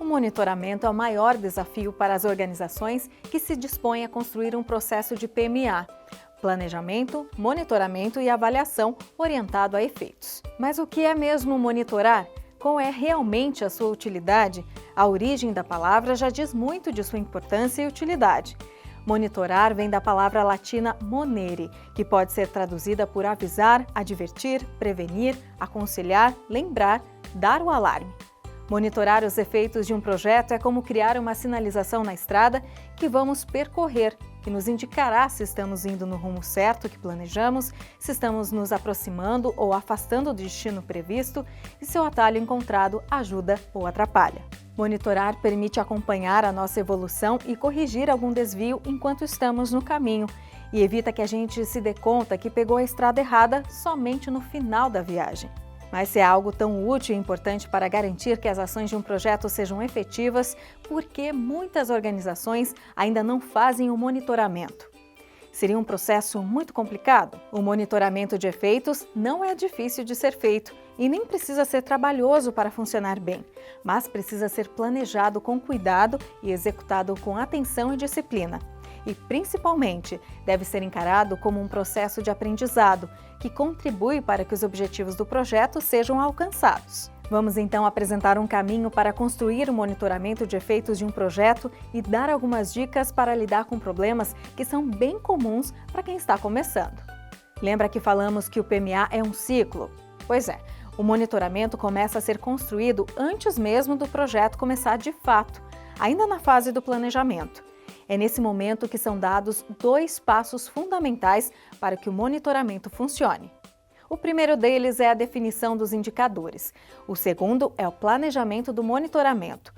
O monitoramento é o maior desafio para as organizações que se dispõem a construir um processo de PMA, planejamento, monitoramento e avaliação orientado a efeitos. Mas o que é mesmo monitorar? Qual é realmente a sua utilidade? A origem da palavra já diz muito de sua importância e utilidade. Monitorar vem da palavra latina monere, que pode ser traduzida por avisar, advertir, prevenir, aconselhar, lembrar, dar o alarme. Monitorar os efeitos de um projeto é como criar uma sinalização na estrada que vamos percorrer, que nos indicará se estamos indo no rumo certo que planejamos, se estamos nos aproximando ou afastando do destino previsto e se o atalho encontrado ajuda ou atrapalha. Monitorar permite acompanhar a nossa evolução e corrigir algum desvio enquanto estamos no caminho e evita que a gente se dê conta que pegou a estrada errada somente no final da viagem. Mas se é algo tão útil e importante para garantir que as ações de um projeto sejam efetivas, por que muitas organizações ainda não fazem o monitoramento? Seria um processo muito complicado? O monitoramento de efeitos não é difícil de ser feito e nem precisa ser trabalhoso para funcionar bem, mas precisa ser planejado com cuidado e executado com atenção e disciplina. E, principalmente, deve ser encarado como um processo de aprendizado que contribui para que os objetivos do projeto sejam alcançados. Vamos então apresentar um caminho para construir o monitoramento de efeitos de um projeto e dar algumas dicas para lidar com problemas que são bem comuns para quem está começando. Lembra que falamos que o PMA é um ciclo? Pois é, o monitoramento começa a ser construído antes mesmo do projeto começar de fato, ainda na fase do planejamento. É nesse momento que são dados 2 passos fundamentais para que o monitoramento funcione. O primeiro deles é a definição dos indicadores. O segundo é o planejamento do monitoramento.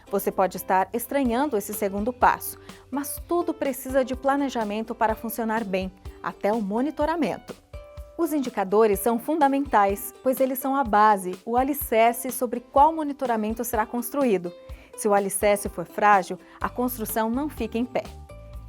Você pode estar estranhando esse segundo passo, mas tudo precisa de planejamento para funcionar bem, até o monitoramento. Os indicadores são fundamentais, pois eles são a base, o alicerce sobre qual monitoramento será construído. Se o alicerce for frágil, a construção não fica em pé.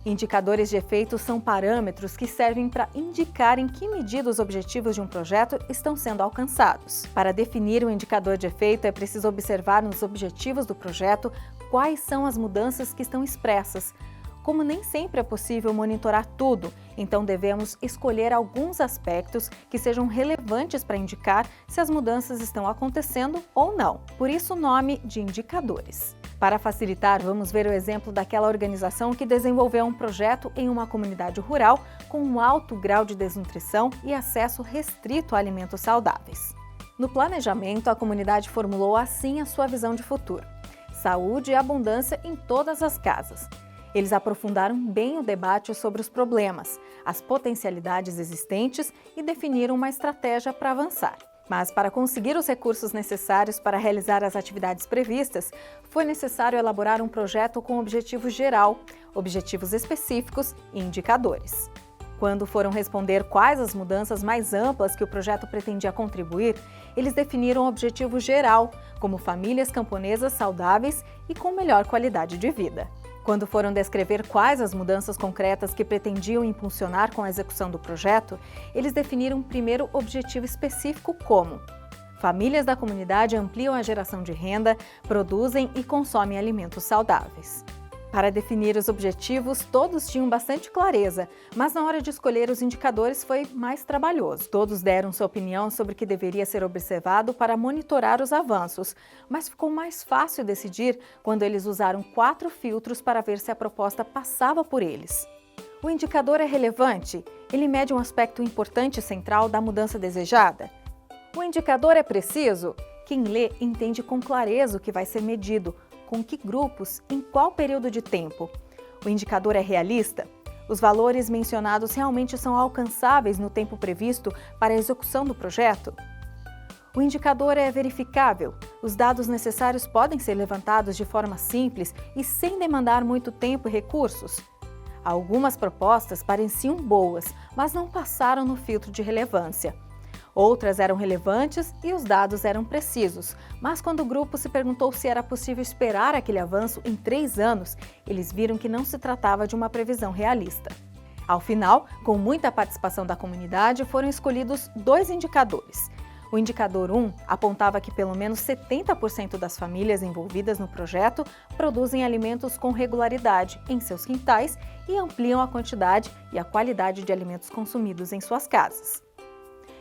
Indicadores de efeitos são parâmetros que servem para indicar em que medida os objetivos de um projeto estão sendo alcançados. Para definir um indicador de efeito, é preciso observar nos objetivos do projeto quais são as mudanças que estão expressas. Como nem sempre é possível monitorar tudo, então devemos escolher alguns aspectos que sejam relevantes para indicar se as mudanças estão acontecendo ou não. Por isso o nome de indicadores. Para facilitar, vamos ver o exemplo daquela organização que desenvolveu um projeto em uma comunidade rural com um alto grau de desnutrição e acesso restrito a alimentos saudáveis. No planejamento, a comunidade formulou assim a sua visão de futuro: saúde e abundância em todas as casas. Eles aprofundaram bem o debate sobre os problemas, as potencialidades existentes e definiram uma estratégia para avançar. Mas para conseguir os recursos necessários para realizar as atividades previstas, foi necessário elaborar um projeto com objetivo geral, objetivos específicos e indicadores. Quando foram responder quais as mudanças mais amplas que o projeto pretendia contribuir, eles definiram um objetivo geral, como famílias camponesas saudáveis e com melhor qualidade de vida. Quando foram descrever quais as mudanças concretas que pretendiam impulsionar com a execução do projeto, eles definiram um primeiro objetivo específico como: famílias da comunidade ampliam a geração de renda, produzem e consomem alimentos saudáveis. Para definir os objetivos, todos tinham bastante clareza, mas na hora de escolher os indicadores foi mais trabalhoso. Todos deram sua opinião sobre o que deveria ser observado para monitorar os avanços, mas ficou mais fácil decidir quando eles usaram 4 filtros para ver se a proposta passava por eles. O indicador é relevante? Ele mede um aspecto importante e central da mudança desejada? O indicador é preciso? Quem lê entende com clareza o que vai ser medido, com que grupos, em qual período de tempo. O indicador é realista? Os valores mencionados realmente são alcançáveis no tempo previsto para a execução do projeto? O indicador é verificável? Os dados necessários podem ser levantados de forma simples e sem demandar muito tempo e recursos? Algumas propostas pareciam boas, mas não passaram no filtro de relevância. Outras eram relevantes e os dados eram precisos, mas quando o grupo se perguntou se era possível esperar aquele avanço em 3 anos, eles viram que não se tratava de uma previsão realista. Ao final, com muita participação da comunidade, foram escolhidos 2 indicadores. O indicador 1 apontava que pelo menos 70% das famílias envolvidas no projeto produzem alimentos com regularidade em seus quintais e ampliam a quantidade e a qualidade de alimentos consumidos em suas casas.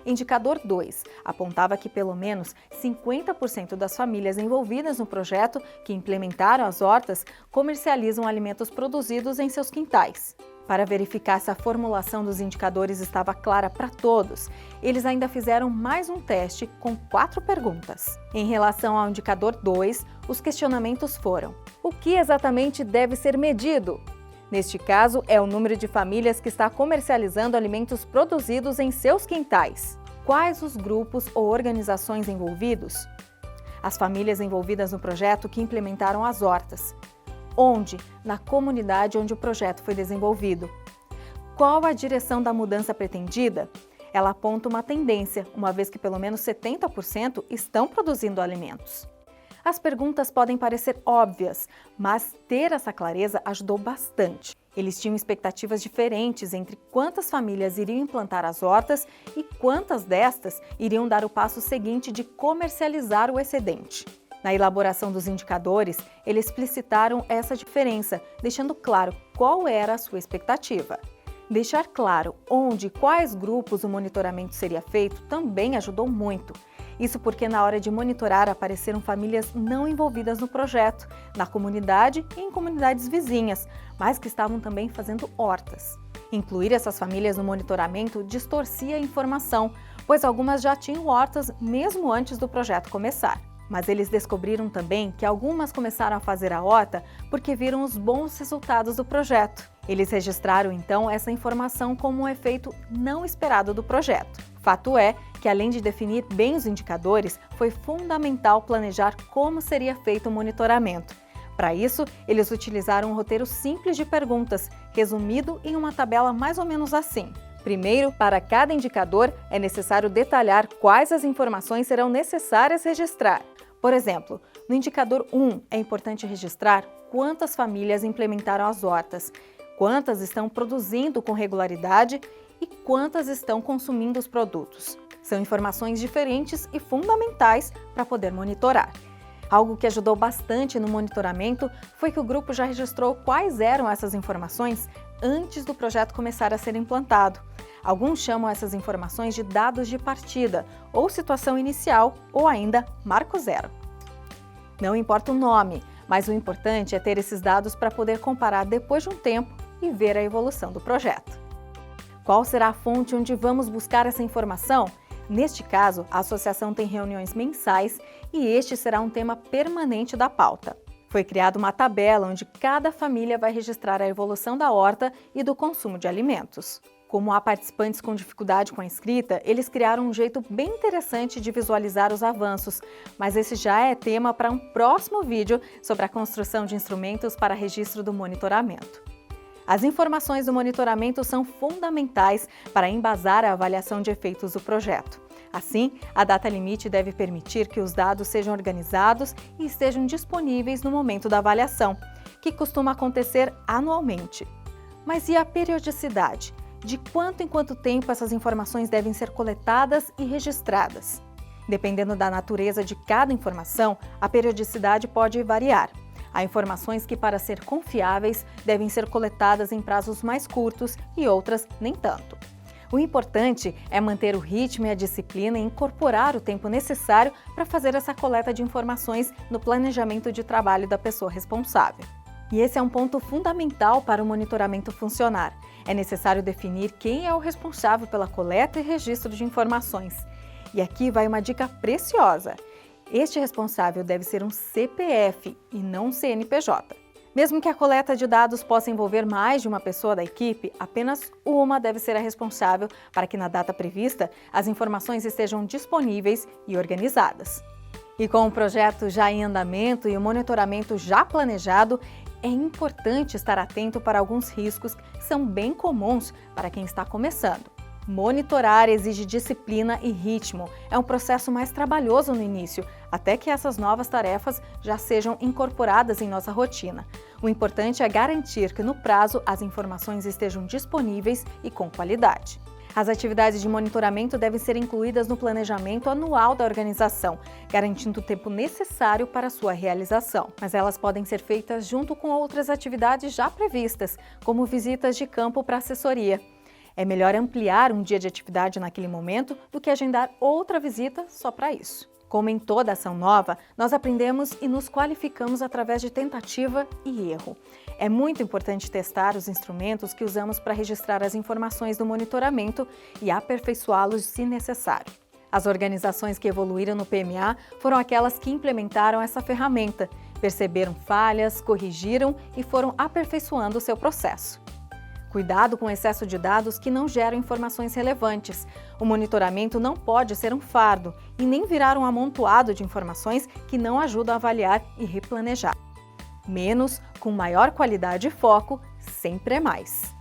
Indicador 2 apontava que pelo menos 50% das famílias envolvidas no projeto que implementaram as hortas comercializam alimentos produzidos em seus quintais. Para verificar se a formulação dos indicadores estava clara para todos, eles ainda fizeram mais um teste com 4 perguntas. Em relação ao indicador 2, os questionamentos foram: o que exatamente deve ser medido? Neste caso, é o número de famílias que está comercializando alimentos produzidos em seus quintais. Quais os grupos ou organizações envolvidos? As famílias envolvidas no projeto que implementaram as hortas. Onde? Na comunidade onde o projeto foi desenvolvido. Qual a direção da mudança pretendida? Ela aponta uma tendência, uma vez que pelo menos 70% estão produzindo alimentos. As perguntas podem parecer óbvias, mas ter essa clareza ajudou bastante. Eles tinham expectativas diferentes entre quantas famílias iriam implantar as hortas e quantas destas iriam dar o passo seguinte de comercializar o excedente. Na elaboração dos indicadores, eles explicitaram essa diferença, deixando claro qual era a sua expectativa. Deixar claro onde e quais grupos o monitoramento seria feito também ajudou muito. Isso porque na hora de monitorar apareceram famílias não envolvidas no projeto, na comunidade e em comunidades vizinhas, mas que estavam também fazendo hortas. Incluir essas famílias no monitoramento distorcia a informação, pois algumas já tinham hortas mesmo antes do projeto começar. Mas eles descobriram também que algumas começaram a fazer a horta porque viram os bons resultados do projeto. Eles registraram então essa informação como um efeito não esperado do projeto. Fato é que, além de definir bem os indicadores, foi fundamental planejar como seria feito o monitoramento. Para isso, eles utilizaram um roteiro simples de perguntas, resumido em uma tabela mais ou menos assim. Primeiro, para cada indicador, é necessário detalhar quais as informações serão necessárias registrar. Por exemplo, no indicador 1, é importante registrar quantas famílias implementaram as hortas, quantas estão produzindo com regularidade e quantas estão consumindo os produtos. São informações diferentes e fundamentais para poder monitorar. Algo que ajudou bastante no monitoramento foi que o grupo já registrou quais eram essas informações antes do projeto começar a ser implantado. Alguns chamam essas informações de dados de partida, ou situação inicial, ou ainda marco zero. Não importa o nome, mas o importante é ter esses dados para poder comparar depois de um tempo e ver a evolução do projeto. Qual será a fonte onde vamos buscar essa informação? Neste caso, a associação tem reuniões mensais e este será um tema permanente da pauta. Foi criada uma tabela onde cada família vai registrar a evolução da horta e do consumo de alimentos. Como há participantes com dificuldade com a escrita, eles criaram um jeito bem interessante de visualizar os avanços, mas esse já é tema para um próximo vídeo sobre a construção de instrumentos para registro do monitoramento. As informações do monitoramento são fundamentais para embasar a avaliação de efeitos do projeto. Assim, a data limite deve permitir que os dados sejam organizados e estejam disponíveis no momento da avaliação, que costuma acontecer anualmente. Mas e a periodicidade? De quanto em quanto tempo essas informações devem ser coletadas e registradas? Dependendo da natureza de cada informação, a periodicidade pode variar. Há informações que, para ser confiáveis, devem ser coletadas em prazos mais curtos e outras nem tanto. O importante é manter o ritmo e a disciplina e incorporar o tempo necessário para fazer essa coleta de informações no planejamento de trabalho da pessoa responsável. E esse é um ponto fundamental para o monitoramento funcionar. É necessário definir quem é o responsável pela coleta e registro de informações. E aqui vai uma dica preciosa. Este responsável deve ser um CPF e não um CNPJ. Mesmo que a coleta de dados possa envolver mais de uma pessoa da equipe, apenas uma deve ser a responsável para que na data prevista as informações estejam disponíveis e organizadas. E com o projeto já em andamento e o monitoramento já planejado, é importante estar atento para alguns riscos que são bem comuns para quem está começando. Monitorar exige disciplina e ritmo. É um processo mais trabalhoso no início, até que essas novas tarefas já sejam incorporadas em nossa rotina. O importante é garantir que no prazo as informações estejam disponíveis e com qualidade. As atividades de monitoramento devem ser incluídas no planejamento anual da organização, garantindo o tempo necessário para sua realização. Mas elas podem ser feitas junto com outras atividades já previstas, como visitas de campo para assessoria. É melhor ampliar um dia de atividade naquele momento do que agendar outra visita só para isso. Como em toda ação nova, nós aprendemos e nos qualificamos através de tentativa e erro. É muito importante testar os instrumentos que usamos para registrar as informações do monitoramento e aperfeiçoá-los se necessário. As organizações que evoluíram no PMA foram aquelas que implementaram essa ferramenta, perceberam falhas, corrigiram e foram aperfeiçoando o seu processo. Cuidado com o excesso de dados que não geram informações relevantes. O monitoramento não pode ser um fardo e nem virar um amontoado de informações que não ajudam a avaliar e replanejar. Menos, com maior qualidade e foco, sempre é mais.